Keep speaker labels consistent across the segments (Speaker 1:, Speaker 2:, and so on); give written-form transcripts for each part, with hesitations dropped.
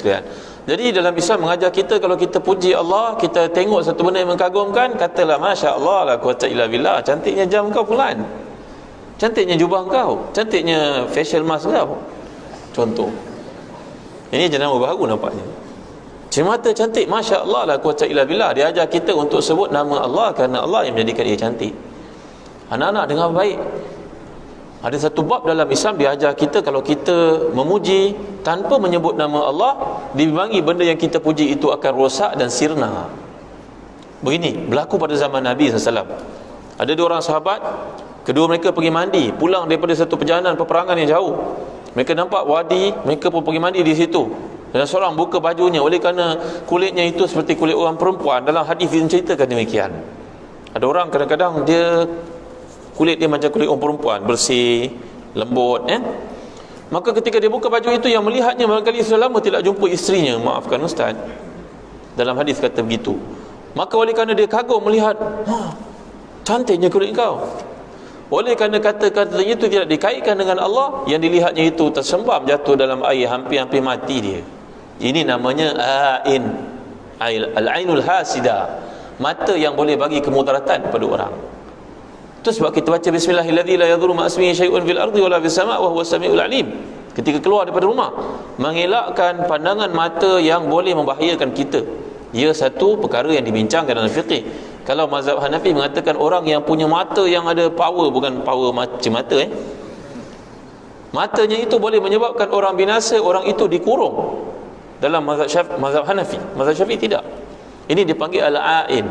Speaker 1: sekalian. Jadi dalam Islam mengajar kita, kalau kita puji Allah, kita tengok satu benda yang mengagumkan, katalah Masya Allah la quwwata illa billah. Cantiknya jam kau fulan, cantiknya jubah kau, cantiknya facial mask kau, contoh. Ini jenama baru nampaknya. Cermata cantik, Masya Allah la quwwata illa billah. Dia ajar kita untuk sebut nama Allah kerana Allah yang menjadikan dia cantik. Anak-anak dengar baik, ada satu bab dalam Islam dia ajar kita, kalau kita memuji tanpa menyebut nama Allah, dibimbang benda yang kita puji itu akan rosak dan sirna. Begini berlaku pada zaman Nabi SAW. Ada dua orang sahabat, kedua mereka pergi mandi, pulang daripada satu perjalanan peperangan yang jauh. Mereka nampak wadi, mereka pun pergi mandi di situ. Dan seorang buka bajunya, oleh kerana kulitnya itu seperti kulit orang perempuan. Dalam hadis menceritakan demikian. Ada orang kadang-kadang dia kulit dia macam kulit orang perempuan, bersih, lembut, Maka ketika dia buka baju itu, yang melihatnya barangkali sudah lama tidak jumpa isterinya. Maafkan Ustaz, dalam hadis kata begitu. Maka oleh kerana dia kagum melihat, cantiknya kulit kau. Oleh kerana kata-kata itu tidak dikaitkan dengan Allah, yang dilihatnya itu tersembam jatuh dalam air, hampir-hampir mati dia. Ini namanya ain, al-ainul hasida, mata yang boleh bagi kemudaratan kepada orang. Itu sebab kita baca bismillahirrahmanirrahim, la yadhurru ma ismihi syai'un fil ardi wala fis sama' wa huwas samiul alim. Ketika keluar daripada rumah, mengelakkan pandangan mata yang boleh membahayakan kita. Ia satu perkara yang dibincangkan dalam fiqh. Kalau mazhab Hanafi mengatakan orang yang punya mata yang ada power, bukan power macam mata, matanya itu boleh menyebabkan orang binasa, orang itu dikurung. Dalam mazhab Hanafi, mazhab Syafi'i tidak. Ini dipanggil al-ain.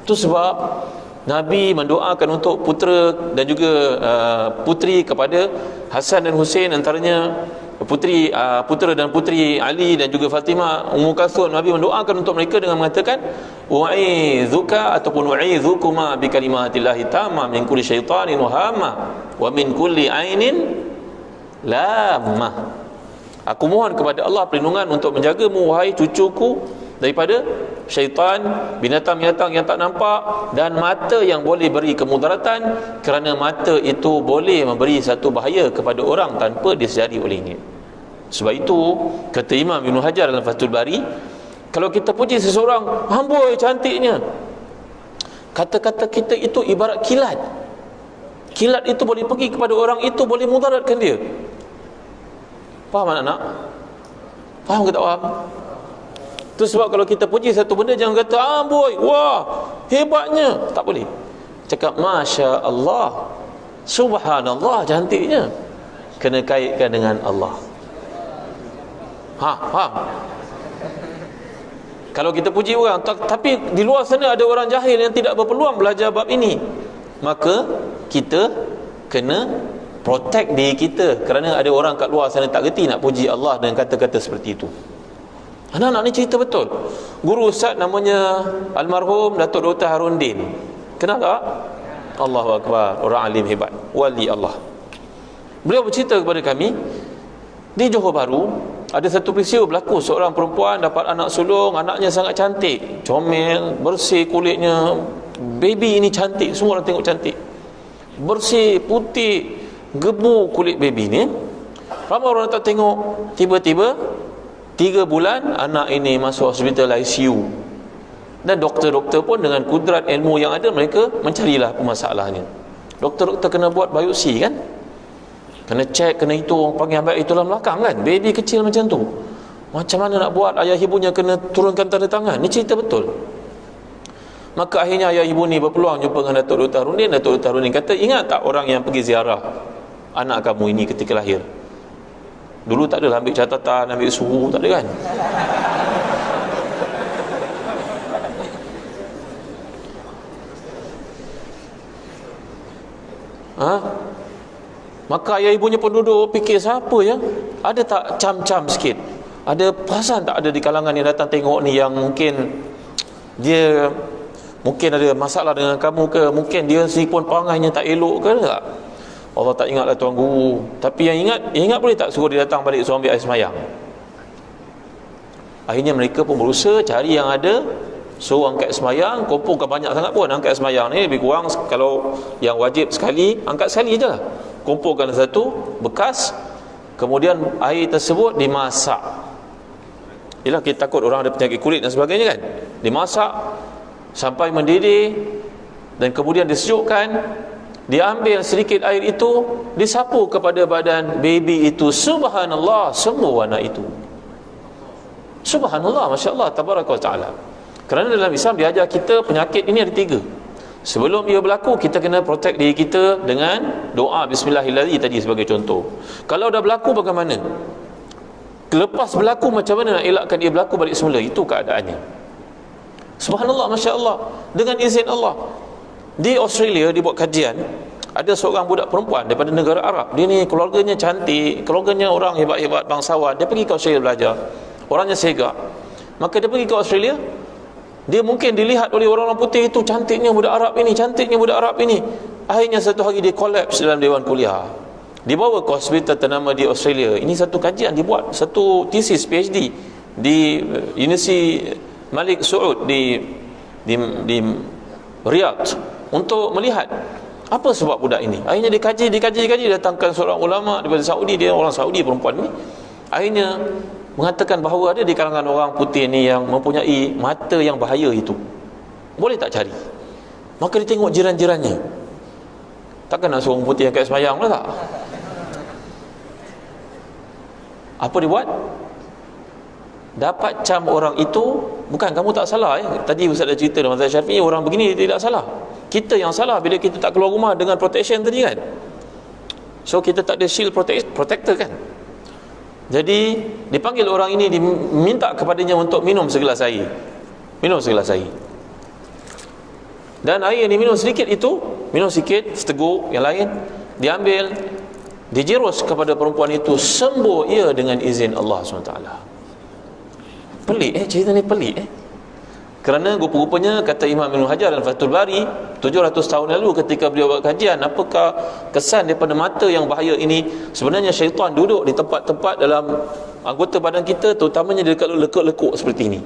Speaker 1: Itu sebab Nabi mendoakan untuk putera dan juga puteri kepada Hasan dan Husain, antaranya putera dan puteri Ali dan juga Fatimah, Ummu Kalsum. Nabi mendoakan untuk mereka dengan mengatakan wa'izuka ataupun wa'izukuma bi kalimatillahi tamma min kulli syaitanin wahama wa min kulli ainin lamah. Aku mohon kepada Allah perlindungan untuk menjagamu wahai cucuku daripada syaitan, binatang-binatang yang tak nampak, dan mata yang boleh beri kemudaratan, kerana mata itu boleh memberi satu bahaya kepada orang tanpa disedari olehnya. Sebab itu kata Imam Ibn Hajar dalam Fathul Bari, kalau kita puji seseorang, amboi cantiknya, kata-kata kita itu ibarat kilat. Kilat itu boleh pergi kepada orang itu, boleh mudaratkan dia. Faham anak-anak? Faham ke tak faham? Itu sebab kalau kita puji satu benda, jangan kata amboi, wah, hebatnya. Tak boleh. Cakap Masya Allah, Subhanallah, cantiknya. Kena kaitkan dengan Allah. Faham? Kalau kita puji orang, tapi di luar sana ada orang jahil yang tidak berpeluang belajar bab ini, maka kita kena protect diri kita, kerana ada orang kat luar sana tak reti nak puji Allah dengan kata-kata seperti itu. Anak-anak ni cerita betul. Guru Ustaz namanya almarhum Datuk Dr. Harundin. Kenal tak? Allahu Akbar, orang alim hebat, wali Allah. Beliau bercerita kepada kami, di Johor Bahru ada satu peristiwa berlaku. Seorang perempuan dapat anak sulung, anaknya sangat cantik, comel, bersih kulitnya. Baby ini cantik, semua orang tengok cantik, bersih, putih, gebu kulit baby ni. Ramai orang tak tengok. Tiba-tiba 3 bulan anak ini masuk hospital ICU, dan doktor-doktor pun dengan kudrat ilmu yang ada, mereka mencarilah masalahnya. Doktor-doktor kena buat biopsi kan, kena cek, kena itu, orang panggil ambil itu dalam belakang kan, baby kecil macam tu, macam mana nak buat? Ayah ibunya kena turunkan tanda tangan. Ni cerita betul. Maka akhirnya ayah ibu ni berpeluang jumpa dengan Datuk Dr. Harundin. Datuk Dr. Harundin kata, ingat tak orang yang pergi ziarah anak kamu ini ketika lahir? Dulu tak ada ambil catatan, ambil suhu, tak ada kan? Maka ayah ibunya pun duduk fikir, siapa ya? Ada tak cam-cam sikit? Ada perasan tak ada di kalangan yang datang tengok ni yang mungkin dia ada masalah dengan kamu ke? Mungkin dia sendiri pun perangainya tak elok ke tak? Allah tak ingatlah tuan guru. Tapi yang ingat boleh tak suruh dia datang balik suruh ambil air semayang? Akhirnya mereka pun berusaha cari yang ada, suruh angkat semayang. Kumpulkan banyak sangat pun angkat semayang ni, lebih kurang kalau yang wajib sekali, angkat sekali je lah. Kumpulkan satu bekas, kemudian air tersebut dimasak. Yalah, kita takut orang ada penyakit kulit dan sebagainya kan. Dimasak sampai mendidih dan kemudian disejukkan, diambil sedikit air itu, disapu kepada badan baby itu. Subhanallah, semua warna itu. Subhanallah, Masya Allah, Tabaraka wa ta'ala. Kerana dalam Islam diajar kita penyakit ini ada 3. Sebelum ia berlaku, kita kena protect diri kita dengan doa Bismillahirrahmanirrahim tadi sebagai contoh. Kalau dah berlaku bagaimana? Lepas berlaku, macam mana nak elakkan dia berlaku balik semula? Itu keadaannya. Subhanallah, Masya Allah, dengan izin Allah. Di Australia, dia buat kajian. Ada seorang budak perempuan daripada negara Arab. Dia ni keluarganya cantik, keluarganya orang hebat-hebat, bangsawan. Dia pergi ke Australia belajar. Orangnya segak. Maka dia pergi ke Australia. Dia mungkin dilihat oleh orang-orang putih itu, cantiknya budak Arab ini, cantiknya budak Arab ini. Akhirnya satu hari dia collapse dalam dewan kuliah. Dibawa ke hospital ternama di Australia. Ini satu kajian dibuat, satu thesis PhD di Universiti Malik Saud di Riyadh, untuk melihat apa sebab budak ini. Akhirnya dikaji, datangkan seorang ulama daripada Saudi. Dia orang Saudi, perempuan ni. Akhirnya mengatakan bahawa ada di kalangan orang putih ni yang mempunyai mata yang bahaya itu. Boleh tak cari? Maka dia tengok jiran-jirannya. Takkan nak suruh orang putih yang kat semayang pula tak? Apa dia buat? Dapat cam orang itu. Bukan, kamu tak salah Tadi Ustaz dah cerita dalam mazhab Syafi'i, orang begini tidak salah. Kita yang salah bila kita tak keluar rumah dengan protection tadi kan. So kita tak ada shield protector kan. Jadi dipanggil orang ini, diminta kepadanya untuk minum segelas air. Minum segelas air. Dan air yang diminum sedikit itu, minum sikit, seteguk, yang lain diambil, dijerus kepada perempuan itu, sembuh ia dengan izin Allah SWT. Pelik cerita ni pelik Kerana rupa-rupanya, kata Imam Ibn Hajar dalam Fathul Bari 700 tahun lalu ketika beliau buat kajian, apakah kesan daripada mata yang bahaya ini? Sebenarnya syaitan duduk di tempat-tempat dalam anggota badan kita, terutamanya di dekat lekuk-lekuk seperti ini,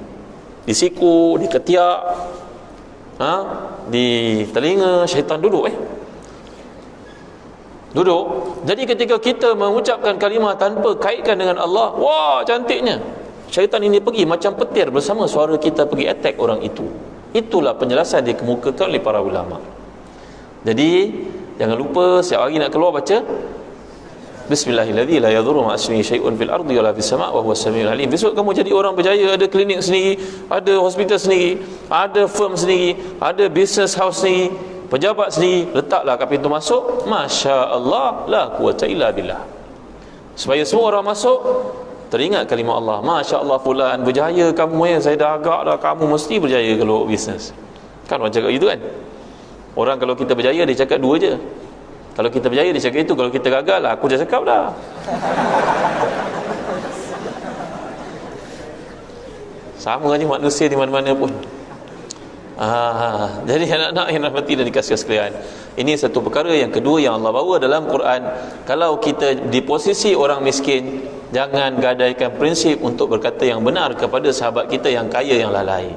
Speaker 1: di siku, di ketiak, di telinga. Syaitan duduk duduk. Jadi ketika kita mengucapkan kalimah tanpa kaitkan dengan Allah, wah cantiknya, syaitan ini pergi macam petir bersama suara kita pergi attack orang itu. Itulah penjelasan dikemukakan oleh para ulama. Jadi jangan lupa setiap hari nak keluar baca Bismillahirrahmanirrahim, la yadhurru ma'asmihi syai'un fil ardi wala fis sama' wa huwas samiul alim. Besok kamu jadi orang berjaya, ada klinik sendiri, ada hospital sendiri, ada firm sendiri, ada business house sendiri, pejabat sendiri, letaklah kat pintu masuk, masya-Allah, la quwata illa billah. Supaya semua orang masuk teringat kalimah Allah. Masya Allah, fulan berjaya kamu saya dah agak dah, kamu mesti berjaya kalau bisnes. Kan orang cakap gitu kan. Orang kalau kita berjaya dia cakap 2 je. Kalau kita berjaya dia cakap itu. Kalau kita gagal lah, aku dah cakap dah. Sama aja manusia di mana-mana pun. Jadi anak-anak yang rahmati dan dikasihi sekalian, ini satu perkara. Yang kedua yang Allah bawa dalam Quran, kalau kita di posisi orang miskin, jangan gadaikan prinsip untuk berkata yang benar kepada sahabat kita yang kaya yang lalai.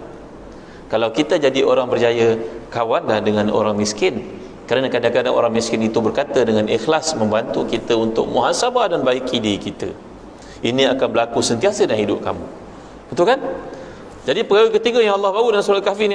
Speaker 1: Kalau kita jadi orang berjaya, kawanlah dengan orang miskin. Kerana kadang-kadang orang miskin itu berkata dengan ikhlas, membantu kita untuk muhasabah dan baiki diri kita. Ini akan berlaku sentiasa dalam hidup kamu. Betul kan? Jadi perkara ketiga yang Allah bawa dalam surah Kahfi ni,